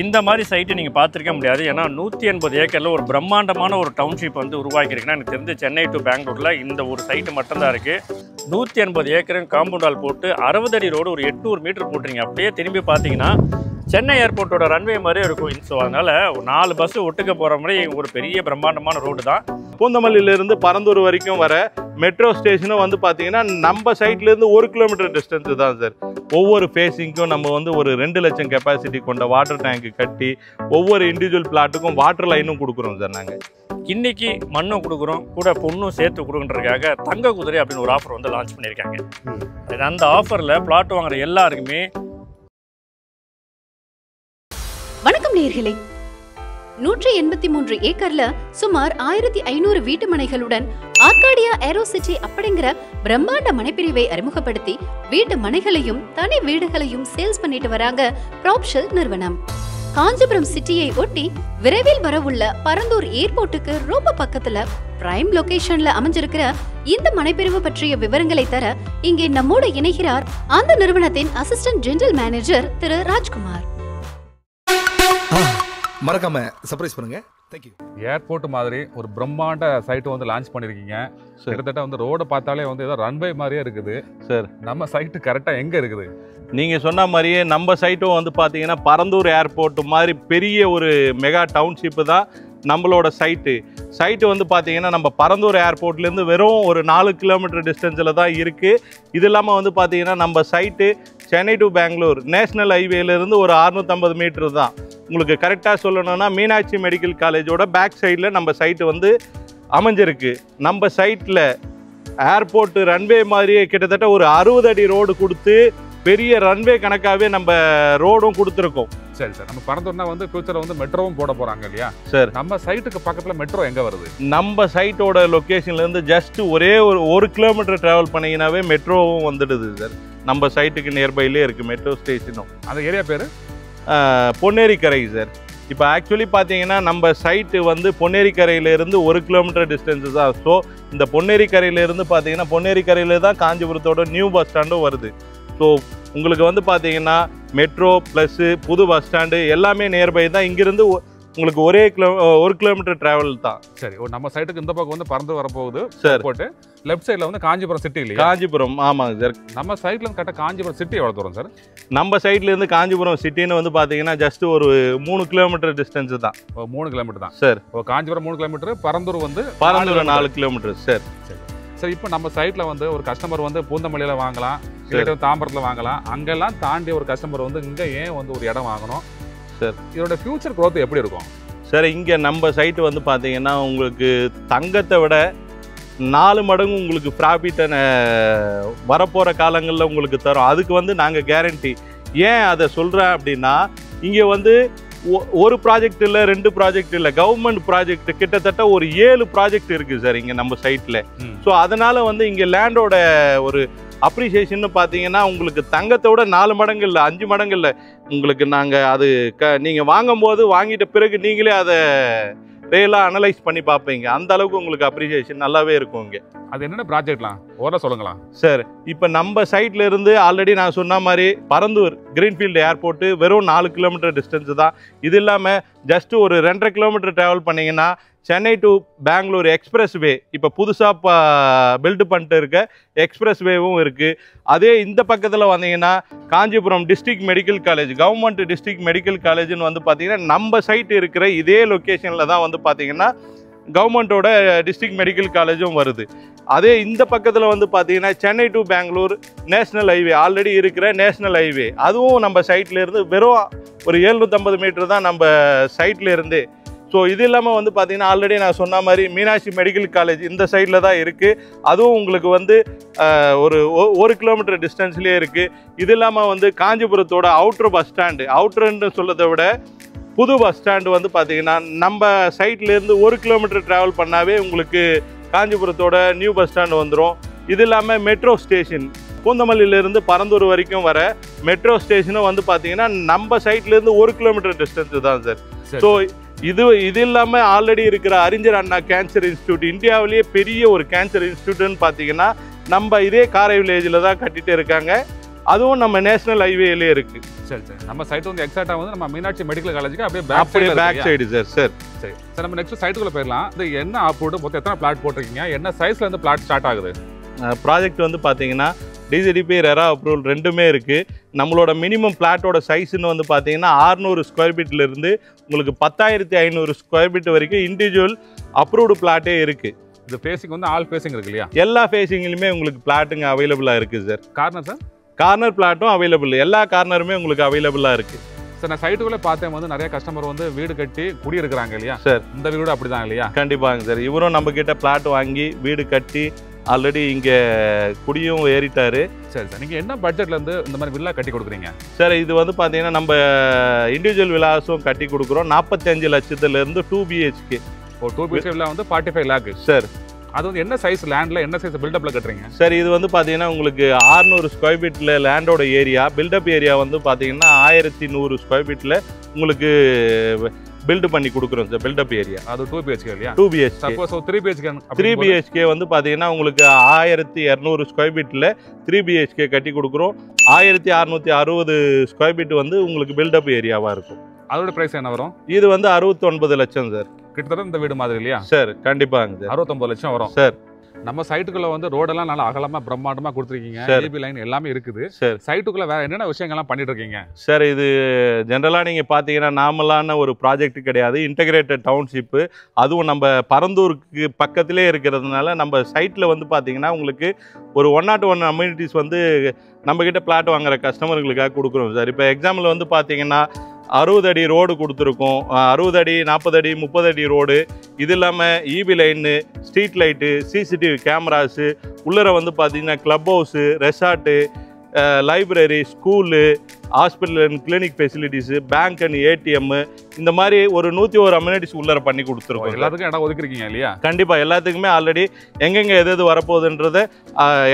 இந்த மாதிரி சைட்டு நீங்கள் பார்த்துருக்க முடியாது. ஏன்னா 180 ஏக்கரில் ஒரு பிரம்மாண்டமான ஒரு டவுன்ஷிப் வந்து உருவாக்கியிருக்குன்னா எனக்கு தெரிஞ்சு சென்னை டு பெங்களூரில் இந்த ஒரு சைட்டு மட்டும்தான் இருக்குது. 180 ஏக்கரும் காம்பவுண்ட் வால் போட்டு 60 அடி ரோடு ஒரு 800 மீட்டர் போட்டுறீங்க. அப்படியே திரும்பி பார்த்தீங்கன்னா சென்னை ஏர்போர்ட்டோட ரன்வே மாதிரியே இருக்கும். ஸோ அதனால் 4 பஸ்ஸு ஒட்டுக்க போகிற மாதிரி ஒரு பெரிய பிரம்மாண்டமான ரோடு தான். பூந்தமல்லியிலேருந்து பரந்தூர் வரைக்கும் வர மெட்ரோ ஸ்டேஷனும் வந்து பார்த்தீங்கன்னா நம்ம சைட்லேருந்து 1 கிலோமீட்டர் டிஸ்டன்ஸு தான் சார். ஒவ்வொரு ஃபேஸிங்க்கும் நம்ம வந்து ஒரு 2 லட்சம் கெப்பாசிட்டி கொண்ட வாட்டர் டேங்க்கு கட்டி ஒவ்வொரு இண்டிவிஜுவல் பிளாட்டுக்கும் வாட்டர் லைனும் கொடுக்குறோம் சார். நாங்கள் இன்னைக்கு மண்ணும் கொடுக்குறோம், கூட பொண்ணும் சேர்த்து கொடுக்குன்றதுக்காக தங்க குதிரை அப்படின்னு ஒரு ஆஃபர் வந்து லான்ச் பண்ணியிருக்காங்க. அந்த ஆஃபரில் பிளாட் வாங்குற எல்லாருக்குமே வணக்கம் நேயர்களே. 183 ஏக்கர்ல சுமார் 1500 வீட்டு மனைகளுடன் ஆர்காடியா ஏரோசிட்டி அப்படிங்கிற பிரம்மாண்ட மனைப்பிரிவை அறிமுகப்படுத்தி வீட்டு மனைகளையும் தனி வீடுகளையும் சேல்ஸ் பண்ணிட்டு வராங்க ப்ராப்ஷல் நிறுவனம். காஞ்சிபுரம் சிட்டியை ஒட்டி விரைவில் வரவுள்ள பரந்தூர் ஏர்போர்ட்டுக்கு ரொம்ப பக்கத்துல பிரைம் லொகேஷன்ல அமைஞ்சிருக்கிற இந்த மனைப்பிரிவு பற்றிய விவரங்களை தர இங்கே நம்மோடு இணைகிறார் அந்த நிறுவனத்தின் அசிஸ்டன்ட் ஜெனரல் மேனேஜர் திரு ராஜ்குமார். மறக்காம சர்ப்ரைஸ் பண்ணுங்க. தேங்க்யூ. ஏர்போர்ட் மாதிரி ஒரு பிரம்மாண்ட சைட்டு வந்து லான்ச் பண்ணியிருக்கீங்க. கிட்டத்தட்ட வந்து ரோடை பார்த்தாலே வந்து ஏதோ ரன்வே மாதிரியே இருக்குது சார். நம்ம சைட்டு கரெக்டாக எங்கே இருக்குது? நீங்கள் சொன்ன மாதிரியே நம்ம சைட்டும் வந்து பார்த்தீங்கன்னா பரந்தூர் ஏர்போர்ட் மாதிரி பெரிய ஒரு மெகா டவுன்ஷிப்பு தான் நம்மளோட சைட்டு வந்து பார்த்தீங்கன்னா நம்ம பரந்தூர் ஏர்போர்ட்லேருந்து வெறும் ஒரு 4 கிலோமீட்டர் டிஸ்டன்ஸில் தான் இருக்குது. இது இல்லாமல் வந்து பார்த்தீங்கன்னா நம்ம side Chennai to Bangalore national ஹைவேலேருந்து ஒரு 650 மீட்டர் தான். உங்களுக்கு கரெக்டாக சொல்லணும்னா மீனாட்சி மெடிக்கல் காலேஜோட பேக் சைடில் நம்ம சைட்டு வந்து அமைஞ்சிருக்கு. நம்ம சைட்டில் ஏர்போர்ட்டு ரன்வே மாதிரியே கிட்டத்தட்ட ஒரு 60 அடி ரோடு கொடுத்து பெரிய ரன்வே கணக்காகவே நம்ம ரோடும் கொடுத்துருக்கோம். சரி சார், நம்ம பரந்தூர்னா வந்து ஃபியூச்சரில் வந்து மெட்ரோவும் போட போகிறாங்க இல்லையா சார்? நம்ம சைட்டுக்கு பக்கத்தில் மெட்ரோ எங்கே வருது? நம்ம சைட்டோட லொக்கேஷன்லேருந்து ஜஸ்ட் ஒரே ஒரு கிலோமீட்டர் ட்ராவல் பண்ணிங்கனாவே மெட்ரோவும் வந்துடுது சார். நம்ம சைட்டுக்கு நியர்பைலே இருக்குது மெட்ரோ ஸ்டேஷனும். அந்த ஏரியா பேர் பொன்னேரிக்கரை சார். இப்போ ஆக்சுவலி பார்த்தீங்கன்னா நம்ம சைட்டு வந்து பொன்னேரிக்கரையிலேருந்து 1 கிலோமீட்டர் டிஸ்டன்ஸு தான். ஸோ இந்த பொன்னேரிக்கரையிலேருந்து பார்த்தீங்கன்னா பொன்னேரிக்கரையில் தான் காஞ்சிபுரத்தோட நியூ பஸ் ஸ்டாண்டும் வருது. ஸோ உங்களுக்கு வந்து பார்த்தீங்கன்னா மெட்ரோ ப்ளஸ்ஸு புது பஸ் ஸ்டாண்டு எல்லாமே நியர்பை தான். இங்கேருந்து உங்களுக்கு 1 கிலோமீட்டர் ட்ராவல் தான். சரி, நம்ம சைட்டுக்கு இந்த பக்கம் வந்து பறந்து வரப்போகுது சார். போட்டு லெஃப்ட் சைடில் வந்து காஞ்சிபுரம் சிட்டி இல்லையா? காஞ்சிபுரம், ஆமாங்க சார். நம்ம சைட்லேருந்து கரெக்டாக காஞ்சிபுரம் சிட்டி எவ்வளோ தூரம் சார்? நம்ம சைட்லேருந்து காஞ்சிபுரம் சிட்டின்னு வந்து பார்த்தீங்கன்னா ஜஸ்ட் ஒரு 3 கிலோமீட்டர் டிஸ்டன்ஸு தான். 3 கிலோமீட்டர் தான் சார். காஞ்சிபுரம் 3 கிலோமீட்டர், பரந்தூர் வந்து 4 கிலோமீட்டர் சார். சரி சார், இப்போ நம்ம சைட்டில் வந்து ஒரு கஸ்டமர் வந்து பூந்தமல்லியில் வாங்கலாம், இல்லை தாம்பரத்தில் வாங்கலாம். அங்கெல்லாம் தாண்டி ஒரு கஸ்டமர் வந்து இங்கே ஏன் வந்து ஒரு இடம் வாங்கணும் சார்? இதோட ஃபியூச்சர் க்ரோத் எப்படி இருக்கும் சார்? இங்கே நம்ம சைட்டு வந்து பார்த்தீங்கன்னா உங்களுக்கு தங்கத்தை விட 4 மடங்கு உங்களுக்கு ப்ராஃபிட்டை வரப்போகிற காலங்களில் உங்களுக்கு தரும். அதுக்கு வந்து நாங்கள் கேரண்டி. ஏன் அதை சொல்கிறேன் அப்படின்னா, இங்கே வந்து ஒரு ப்ராஜெக்ட் இல்லை, 2 ப்ராஜெக்ட் இல்லை, கவர்மெண்ட் ப்ராஜெக்ட் கிட்டத்தட்ட ஒரு 7 ப்ராஜெக்ட் இருக்குது சார் இங்கே நம்ம சைட்டில். ஸோ அதனால் வந்து இங்கே லேண்டோட ஒரு அப்ரிசியேஷன் பார்த்தீங்கன்னா உங்களுக்கு தங்கத்தோட 4 மடங்கு இல்லை, 5 மடங்கு இல்லை. உங்களுக்கு நாங்கள் அது நீங்கள் வாங்கும்போது வாங்கிட்ட பிறகு நீங்களே அதை ரியலாக அனலைஸ் பண்ணி பார்ப்பீங்க. அந்த அளவுக்கு உங்களுக்கு அப்ரிசியேஷன் நல்லாவே இருக்கும் இங்கே. அது என்னென்ன ப்ராஜெக்ட்லாம் ஓர சொல்லுங்களா சார்? இப்போ நம்ம சைட்ல இருந்து ஆல்ரெடி நான் சொன்ன மாதிரி பரந்தூர் கிரீன்ஃபீல்டு ஏர்போர்ட்டு வெறும் 4 கிலோமீட்டர் டிஸ்டன்ஸு தான். இது இல்லாமல் ஜஸ்ட் ஒரு 2.5 கிலோமீட்டர் ட்ராவல் பண்ணிங்கன்னா சென்னை டு பெங்களூர் எக்ஸ்பிரஸ் வே இப்போ புதுசாக பில்டு பண்ணிட்டு இருக்க எக்ஸ்பிரஸ் வேவும் இருக்குது. அதே இந்த பக்கத்தில் வந்தீங்கன்னா Kanchipuram district medical college, government district medical காலேஜ்னு வந்து பார்த்தீங்கன்னா நம்ம சைட் இருக்கிற இதே லொக்கேஷனில் தான் வந்து பார்த்தீங்கன்னா கவர்மெண்ட்டோட டிஸ்ட்ரிக்ட் மெடிக்கல் காலேஜும் வருது. அதே இந்த பக்கத்தில் வந்து பார்த்தீங்கன்னா Chennai to Bangalore national highway already இருக்கிற நேஷ்னல் ஹைவே, அதுவும் நம்ம சைட்லேருந்து வெறும் ஒரு 750 மீட்டர் தான் நம்ம சைட்லேருந்து. ஸோ இது இல்லாமல் வந்து பார்த்தீங்கன்னா ஆல்ரெடி நான் சொன்ன மாதிரி மீனாட்சி மெடிக்கல் காலேஜ் இந்த சைடில் தான் இருக்குது. அதுவும் உங்களுக்கு வந்து ஒரு கிலோமீட்டர் டிஸ்டன்ஸ்லேயே இருக்குது. இது இல்லாமல் வந்து காஞ்சிபுரத்தோட அவுட்ரு பஸ் ஸ்டாண்டு, அவுட்ருன்னு சொல்கிறத விட புது பஸ் ஸ்டாண்டு வந்து பார்த்தீங்கன்னா நம்ம சைட்லேருந்து 1 கிலோமீட்டர் ட்ராவல் பண்ணாவே உங்களுக்கு காஞ்சிபுரத்தோட நியூ பஸ் ஸ்டாண்டு வந்துடும். இது இல்லாமல் மெட்ரோ ஸ்டேஷன் பூந்தமல்லியிலேருந்து பரந்தூர் வரைக்கும் வர மெட்ரோ ஸ்டேஷனும் வந்து பார்த்தீங்கன்னா நம்ம சைட்லேருந்து 1 கிலோமீட்டர் டிஸ்டன்ஸு தான் சார். ஸோ இது இல்லாமல் ஆல்ரெடி இருக்கிற அறிஞர் அண்ணா கேன்சர் இன்ஸ்டியூட், இந்தியாவிலேயே பெரிய ஒரு கேன்சர் இன்ஸ்டியூட்டுன்னு பார்த்தீங்கன்னா நம்ம இதே காரை வில்லேஜில் தான் கட்டிகிட்டு இருக்காங்க. அதுவும் நம்ம நேஷனல் ஹைவேலே இருக்கு. சரி சரி. நம்ம சைட் வந்து எக்ஸாக்ட்டா வந்து நம்ம மீனாட்சி மெடிக்கல் காலேஜுக்கு அப்படியே பேக் சைடு சார். சரி சார், நம்ம நெக்ஸ்ட் சைட்டுக்குள்ள போயிடலாம். இது என்ன அப்ரூவ்டு, மொத்தம் எத்தனை பிளாட் போட்டிருக்கீங்க, என்ன சைஸ்ல இருந்து பிளாட் ஸ்டார்ட் ஆகுது? ப்ராஜெக்ட் வந்து பார்த்தீங்கன்னா டிசிடிபி ரெரா அப்ரூவல் ரெண்டுமே இருக்குது. நம்மளோட மினிமம் பிளாட்டோட சைஸ்ன்னு வந்து பார்த்தீங்கன்னா 600 ஸ்கொயர் ஃபீட்லேருந்து உங்களுக்கு 10,500 ஸ்கொயர் ஃபீட் வரைக்கும் இண்டிவிஜுவல் அப்ரூவ்டு பிளாட்டே இருக்குது. இது ஃபேசிங் வந்து ஆல் ஃபேசிங் இருக்கு இல்லையா? எல்லா ஃபேசிங்லையுமே உங்களுக்கு பிளாட்டுங்க அவைலபிளாக இருக்குது சார். Corner sir? கார்னர் பிளாட்டும் அவைலபிள், எல்லா கார்னருமே உங்களுக்கு அவைலபிளாக இருக்குது சார். நான் சைட்டுக்குள்ளே பார்த்தேன் வந்து நிறைய கஸ்டமர் வந்து வீடு கட்டி குடியிருக்கிறாங்க இல்லையா சார்? இந்த வீடு அப்படிதான் இல்லையா? கண்டிப்பாங்க சார். இவரும் நம்மக்கிட்ட பிளாட் வாங்கி வீடு கட்டி ஆல்ரெடி இங்கே குடியும் ஏறிட்டாரு. சரி சார், நீங்கள் என்ன பட்ஜெட்லேருந்து இந்த மாதிரி வில்லா கட்டி கொடுக்குறீங்க சார்? இது வந்து பார்த்தீங்கன்னா நம்ம இண்டிவிஜுவல் விலாஸும் கட்டி கொடுக்குறோம். 45 லட்சத்துலேருந்து 2 BHK. ஒரு 2 BHK வில்லா வந்து 45 லேக் சார். அது வந்து என்ன சைஸ் லேண்டில் என்ன சைஸ் பில்டப்பில் கட்டுறீங்க சார்? இது வந்து பார்த்தீங்கன்னா உங்களுக்கு 600 ஸ்கொயர் ஃபீட்டில் லேண்டோட ஏரியா, பில்டப் ஏரியா வந்து பார்த்தீங்கன்னா 1100 ஸ்கொயர் ஃபீட்டில் உங்களுக்கு பில்டு பண்ணி கொடுக்குறோம் சார். பில்டப் ஏரியா அது 2 BHK இல்லையா? 2 BHK. சப்போஸ் 3 BHK 3 BHK வந்து பார்த்தீங்கன்னா உங்களுக்கு 1200 ஸ்கொயர் ஃபீட்டில் 3 BHK கட்டி கொடுக்குறோம். 1660 ஸ்கொயர் ஃபீட் வந்து உங்களுக்கு பில்டப் ஏரியாவாக இருக்கும். அதோட பிரைஸ் என்ன வரும்? இது வந்து 69 லட்சம் சார். கிட்டத்தட்ட இந்த வீடு மாதிரி இல்லையா சார்? கண்டிப்பாங்க சார். 69 லட்சம் வரும் சார். நம்ம சைட்டுக்குள்ள வந்து ரோடெல்லாம் நல்லா அகலமா பிரம்மாண்டமா கொடுத்துருக்கீங்க. ஏபி லைன் எல்லாமே இருக்குது சார். சைட்டுக்குள்ள வேற என்னென்ன விஷயங்கள்லாம் பண்ணிட்டு இருக்கீங்க சார்? இது ஜென்ரலாக நீங்கள் பார்த்தீங்கன்னா நார்மலான ஒரு ப்ராஜெக்ட் கிடையாது, இன்டகிரேட்டட் டவுன்ஷிப்பு. அதுவும் நம்ம பரந்தூருக்கு பக்கத்திலே இருக்கிறதுனால நம்ம சைட்டில் வந்து பார்த்தீங்கன்னா உங்களுக்கு ஒரு 101 அம்யூனிட்டிஸ் வந்து நம்மக்கிட்ட பிளாட் வாங்குற கஸ்டமர்களுக்காக கொடுக்குறோம் சார். இப்போ எக்ஸாம்பிள் வந்து பார்த்தீங்கன்னா 60 அடி ரோடு கொடுத்துருக்கோம், 60 அடி 40 அடி 30 அடி ரோடு. இது இல்லாமல் EB line, street light, CCTV cameras, உள்ளர வந்து பார்த்தீங்கன்னா club house, resort, library, school, hospital and clinic facilities, bank and ATM, இந்த மாதிரி ஒரு 101 அம்யூனிட்டிஸ் உள்ளர பண்ணி கொடுத்துருக்கோம். எல்லாத்துக்கும் இடம் ஒதுக்கிருக்கீங்க இல்லையா? கண்டிப்பாக எல்லாத்துக்குமே ஆல்ரெடி எங்கெங்கே எது வரப்போகுதுன்றதை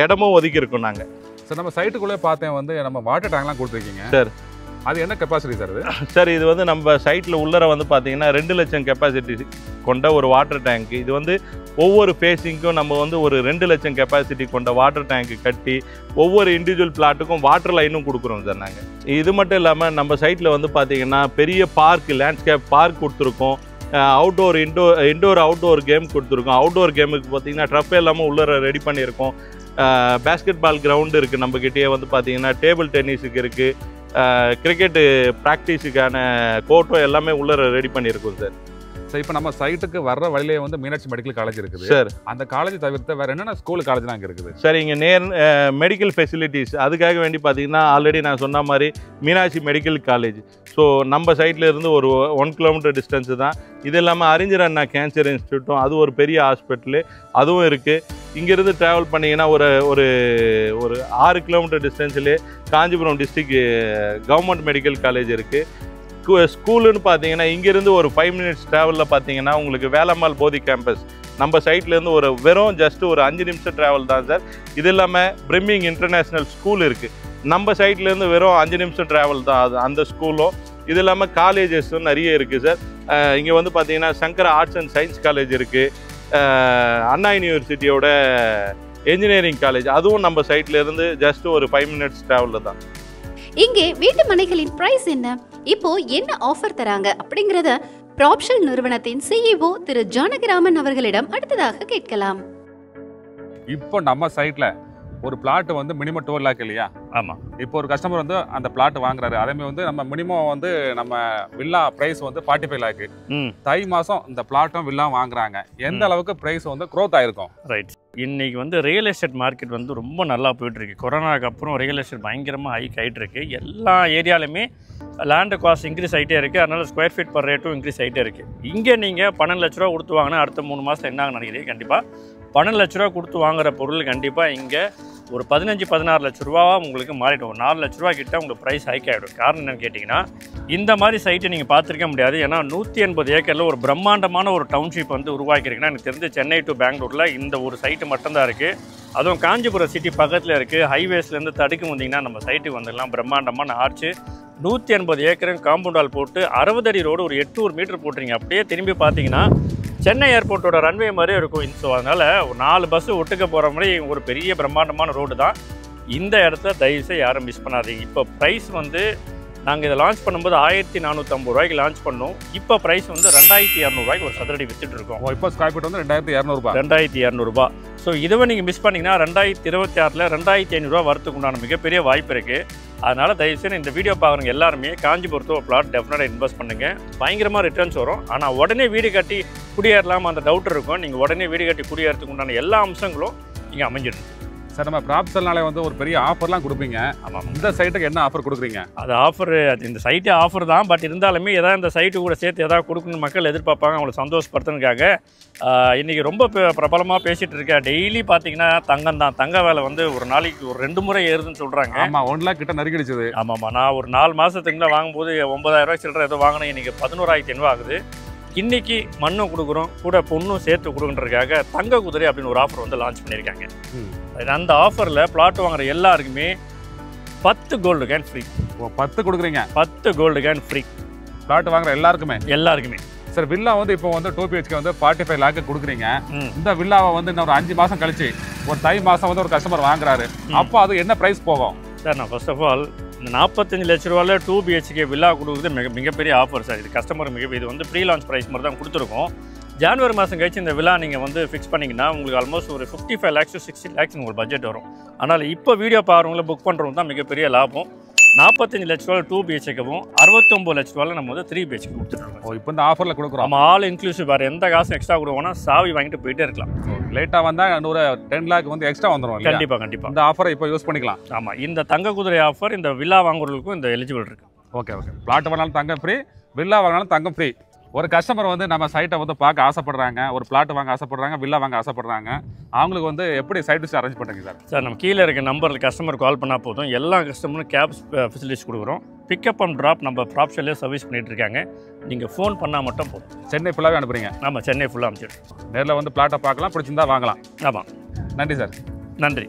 இடமும் ஒதுக்கியிருக்கோம் நாங்கள். சார், நம்ம சைட்டுக்குள்ளே பார்த்தேன் வந்து நம்ம வாட்டர் டேங்க்லாம் கொடுத்துருக்கீங்க சார். அது என்ன கெப்பாசிட்டி சார்? அது சார் இது வந்து நம்ம சைட்டில் உள்ளர வந்து பார்த்தீங்கன்னா 2 லட்சம் கெப்பாசிட்டி கொண்ட ஒரு வாட்டர் டேங்க். இது வந்து ஒவ்வொரு ஃபேஸிங்க்கும் நம்ம வந்து ஒரு 2 லட்சம் கெப்பாசிட்டி கொண்ட வாட்டர் டேங்க் கட்டி ஒவ்வொரு இண்டிவிஜுவல் பிளாட்டுக்கும் வாட்டர் லைனும் கொடுக்குறோம் சார் நாங்கள். இது மட்டும் இல்லாமல் நம்ம சைட்டில் வந்து பார்த்தீங்கன்னா பெரிய பார்க், லேண்ட்ஸ்கேப் பார்க் கொடுத்துருக்கோம். அவுட்டோர் இன்டோர் அவுட்டோர் கேம் கொடுத்துருக்கோம். அவுட்டோர் கேமுக்கு பார்த்தீங்கன்னா ட்ரஃப் எல்லாமே உள்ளர ரெடி பண்ணியிருக்கோம். பேஸ்கெட் பால் கிரவுண்டு இருக்குது நம்மக்கிட்டே. வந்து பார்த்தீங்கன்னா டேபிள் டென்னிஸுக்கு இருக்குது, கிரிக்கெட்டு ப்ராக்டிஸுக்கான கோர்ட்டும் எல்லாமே உள்ளர ரெடி பண்ணியிருக்கோம் சார். சார், இப்போ நம்ம சைட்டுக்கு வர்ற வழியிலே வந்து மீனாட்சி மெடிக்கல் காலேஜ் இருக்குது சார். அந்த காலேஜ் தவிர்த்து வேற என்னென்ன ஸ்கூல் காலேஜ்லாம் அங்கே இருக்குது சார்? இங்கே மெடிக்கல் ஃபெசிலிட்டிஸ் அதுக்காக வேண்டி பார்த்தீங்கன்னா ஆல்ரெடி நான் சொன்ன மாதிரி மீனாட்சி மெடிக்கல் காலேஜ். ஸோ நம்ம சைட்டில் இருந்து ஒரு 1 கிலோமீட்டர் டிஸ்டன்ஸு தான். இது இல்லாமல் அறிஞர் அண்ணா கேன்சர் இன்ஸ்டியூட்டும், அது ஒரு பெரிய ஹாஸ்பிட்டலு, அதுவும் இருக்குது. இங்கேருந்து ட்ராவல் பண்ணிங்கன்னா ஒரு ஒரு ஒரு 6 கிலோமீட்டர் டிஸ்டன்ஸ்லேயே Kanchipuram district government medical college இருக்குது. ஸ்கூலுன்னு பார்த்தீங்கன்னா இங்கேருந்து ஒரு 5 மினிட்ஸ் ட்ராவலில் பார்த்தீங்கன்னா உங்களுக்கு வேலம்மாள் போதி கேம்பஸ் நம்ம சைட்லேருந்து ஒரு வெறும் ஜஸ்ட் ஒரு 5 நிமிஷம் ட்ராவல் தான் சார். இது இல்லாமல் பிரிம்மிங் இன்டர்நேஷ்னல் ஸ்கூல் இருக்குது நம்ம சைட்லேருந்து வெறும் 5 நிமிஷம் ட்ராவல் தான் அது அந்த ஸ்கூலும். இது இல்லாமல் காலேஜஸும் நிறைய இருக்குது சார். இங்கே வந்து பார்த்தீங்கன்னா சங்கரா ஆர்ட்ஸ் அண்ட் சயின்ஸ் காலேஜ் இருக்குது, அண்ணா யூனிவர்சிட்டியோட என்ஜினியரிங் காலேஜ், அதுவும் நம்ம சைட்லேருந்து ஜஸ்ட் ஒரு 5 மினிட்ஸ் ட்ராவலில் தான். இங்கே வீட்டு மனைகளின் பிரைஸ் என்ன, இப்போ என்ன ஆஃபர் தராங்க அப்படிங்கறத ப்ராப்ஷல் நிறுவனத்தின் CEO திரு ஜானகிராமன் அவர்களிடம் அடுத்ததாக கேட்கலாம். இப்போ நம்ம சைட்ல ஒரு பிளாட் வந்து மினிமம் 12 லேக் இல்லையா? ஆமாம். இப்போ ஒரு கஸ்டமர் வந்து அந்த பிளாட் வாங்குறாரு, அதேமாதிரி வந்து நம்ம மினிமம் வந்து நம்ம வில்லா பிரைஸ் வந்து 45 லேக்கு. தை மாதம் இந்த பிளாட்டும் வில்லா வாங்குறாங்க. எந்த அளவுக்கு பிரைஸ் வந்து க்ரோத் ஆயிருக்கும்? ரைட். இன்றைக்கி வந்து ரியல் எஸ்டேட் மார்க்கெட் வந்து ரொம்ப நல்லா போயிட்டுருக்கு. கொரோனாவுக்கு அப்புறம் ரியல் எஸ்டேட் பயங்கரமாக ஹைக் ஆகிட்டுருக்கு. எல்லா ஏரியாலுமே லேண்டு காஸ்ட் இன்க்ரீஸ் ஆகிட்டே இருக்குது. அதனால் ஸ்கொயர் ஃபீட் பர் ரேட்டும் இன்க்ரீஸ் ஆகிட்டே இருக்குது. இங்கே நீங்கள் 12 லட்ச ரூபா கொடுத்து வாங்கினா அடுத்த 3 மாதம் என்ன நினைக்கிறீங்க? கண்டிப்பாக 12 லட்ச ரூபா கொடுத்து வாங்குகிற பொருள் கண்டிப்பாக இங்கே ஒரு 15-16 லட்ச ரூபாவாக உங்களுக்கு மாறிடும். ஒரு 4 லட்ச ரூபா கிட்ட உங்களுக்கு ப்ரைஸ் ஹைக் ஆகிடும். காரணம் என்னென்னு கேட்டிங்கன்னா இந்த மாதிரி சைட்டை நீங்கள் பார்த்துருக்க முடியாது. ஏன்னா 180 ஏக்கரில் ஒரு பிரம்மாண்டமான ஒரு டவுன்ஷிப் வந்து உருவாக்கியிருக்குன்னா எனக்கு தெரிஞ்சு சென்னை டு பெங்களூரில் இந்த ஒரு சைட்டு மட்டும்தான் இருக்குது. அதுவும் காஞ்சிபுரம் சிட்டி பக்கத்தில் இருக்குது. ஹைவேஸ்லேருந்து தடுக்க வந்தீங்கன்னா நம்ம சைட்டுக்கு வந்துடலாம். பிரம்மாண்டமான ஆர்ச்சு, 180 ஏக்கரும் காம்பவுண்ட் வால் போட்டு 60 அடி ரோடு ஒரு 800 மீட்டர் போட்டுறீங்க. அப்படியே திரும்பி பார்த்தீங்கன்னா சென்னை ஏர்போர்ட்டோட ரன்வே மாதிரியே இருக்கும். ஸோ அதனால் ஒரு 4 பஸ்ஸு ஒட்டுக்க போகிற மாதிரி ஒரு பெரிய பிரம்மாண்டமான ரோடு தான். இந்த இடத்த தயவுசெய்து யாரும் மிஸ் பண்ணாதீங்க. இப்போ ப்ரைஸ் வந்து நாங்கள் இதை லான்ச் பண்ணும்போது 1450 ரூபாய்க்கு லான்ச் பண்ணோம். இப்போ ப்ரைஸ் வந்து 2200 ரூபாய்க்கு ஒரு சதுரடி வித்துட்டு இருக்கோம். இப்போ ஸ்கொயர் ஃபீட் வந்து 2200 ரூபாய். 2200 ரூபாய். ஸோ இதுவே நீங்கள் மிஸ் பண்ணிங்கன்னா 2026 2500 ரூபா வரத்துக்கு உண்டான மிகப்பெரிய வாய்ப்பு இருக்குது. அதனால் தயவுசெய்து இந்த வீடியோ பார்க்குறவங்க எல்லாருமே காஞ்சிபுரத்து ஒரு பிளாட் டெஃபினட்டாக இன்வெஸ்ட் பண்ணுங்கள். பயங்கரமாக ரிட்டர்ன்ஸ் வரும். ஆனால் உடனே வீடு கட்டி குடியேறலாமா அந்த டவுட் இருக்கும். நீங்கள் உடனே வீடு கட்டி குடியேறதுக்கு உண்டான எல்லா அம்சங்களும் இங்கே அமைஞ்சிடும். சார் நம்ம ப்ராப்சல்னாலே வந்து ஒரு பெரிய ஆஃபர்லாம் கொடுப்பீங்க. ஆமாம். இந்த சைட்டுக்கு என்ன ஆஃபர் கொடுக்குறீங்க? அது ஆஃபர், இந்த சைட்டே ஆஃபர் தான். பட் இருந்தாலுமே எதாவது இந்த சைட்டு கூட சேர்த்து எதாவது கொடுக்கணும்னு மக்கள் எதிர்பார்ப்பாங்க. அவங்களை சந்தோஷப்படுத்துறதுக்காக இன்றைக்கி ரொம்ப பிரபலமாக பேசிகிட்டு இருக்கேன். டெய்லி பார்த்தீங்கன்னா தங்கம் தான். தங்க வேலை வந்து ஒரு நாளைக்கு ஒரு 2 முறை ஏறுதுன்னு சொல்கிறாங்க. ஆமாம், 1 லாக் கிட்ட நெருங்கிடுச்சு. ஆமாம்மா, நான் ஒரு 4 மாதத்துக்குள்ள வாங்கும்போது 9000 ரூபாய் சில்லற ஏதோ வாங்கினேன். இன்றைக்கி 11500 ஆகுது. இன்றைக்கி மண்ணும் கொடுக்குறோம், கூட பொண்ணும் சேர்த்து கொடுக்குறதுக்காக தங்க குதிரை அப்படின்னு ஒரு ஆஃபர் வந்து லான்ச் பண்ணியிருக்காங்க. அந்த ஆஃபரில் பிளாட் வாங்குற எல்லாருக்குமே 10 கோல்டு கேன் ஃப்ரீ. 10 கொடுக்குறீங்க? 10 கோல்டு கேன் ஃப்ரீ பிளாட் வாங்குற எல்லாருக்குமே. சார் வில்லா வந்து இப்போ வந்து 2 BHK வந்து 45 லாக் கொடுக்குறீங்க. இந்த வில்லாவை வந்து இன்னும் ஒரு 5 மாதம் கழிச்சு ஒரு தை மாதம் வந்து ஒரு கஸ்டமர் வாங்குறாரு, அப்போ அது என்ன ப்ரைஸ் போகும்? சார் நான் ஃபர்ஸ்ட் ஆஃப் ஆல் இந்த 45 லட்ச ரூபாயில் 2 BHK வில்லா கொடுக்குறது மிகப்பெரிய ஆஃபர் சார். இது கஸ்டமர் இது வந்து ப்ரீ லான்ச் ப்ரைஸ் மாதிரி தான் கொடுத்துருக்கோம். ஜனவரி மாதம் கழிச்சு இந்த வில்லா நீங்கள் வந்து ஃபிக்ஸ் பண்ணிங்கன்னா உங்களுக்கு ஆல்மோஸ்ட் ஒரு 55 lakhs to 60 lakhs உங்களுக்கு பட்ஜெட் வரும். ஆனால் இப்போ வீடியோ பாருங்கள புக் பண்ணுறவங்க தான் மிகப்பெரிய லாபம். 45 லட்ச ரூபாய் 2 BHKவும் 69 லட்ச ரூபாயில் நம்ம வந்து 3 BHK கொடுத்துருக்கோம். இப்போ இந்த ஆஃபரில் கொடுக்குறோம். நம்ம ஆல் இன்க்ளூசிவ் வேறு எந்த காசும் எக்ஸ்ட்ரா கொடுவோம்னா சாவி வாங்கிட்டு போயிட்டே இருக்கலாம். லேட்டாக வந்தால் ஒரு 10 லாக் வந்து எக்ஸ்ட்ரா வந்துடும். கண்டிப்பாக இந்த ஆஃபரை இப்போ யூஸ் பண்ணிக்கலாம். ஆமாம், இந்த தங்க குதிரை ஆஃபர் இந்த வில்லா வாங்குறவங்களுக்கும் இந்த எலிஜிபிள் இருக்குது. ஓகே. பிளாட் வாங்கினாலும் தங்கம் ஃப்ரீ, வில்லா வாங்கினாலும் தங்கம் ஃப்ரீ. ஒரு கஸ்டமர் வந்து நம்ம சைட்டை வந்து பார்க்க ஆசைப்படுறாங்க, ஒரு பிளாட் வாங்க ஆசைப்படுறாங்க, வில்லா வாங்க ஆசைப்படுறாங்க, அவங்களுக்கு வந்து எப்படி சைட் விசிட் அரேஞ்ச் பண்ணுறீங்க சார்? சார் நம்ம கீழே இருக்க நம்பரில் கஸ்டமர் கால் பண்ணால் போதும். எல்லா கஸ்டமரும் கேப் ஃபெசிலிட்டிஸ் கொடுக்குறோம். பிக்கப் அண்ட் ட்ராப் நம்ம ப்ராப்ஷன்லேயே சர்வீஸ் பண்ணிகிட்டு இருக்காங்க. நீங்கள் ஃபோன் பண்ணால் மட்டும் போதும். சென்னை ஃபுல்லாகவே அனுப்புறீங்க? ஆமாம், சென்னை ஃபுல்லாக அனுப்பிச்சிடுறோம். நேரில் வந்து பிளாட்டை பார்க்கலாம், பிடிச்சிருந்தா வாங்கலாம். ஆமாம். நன்றி சார். நன்றி.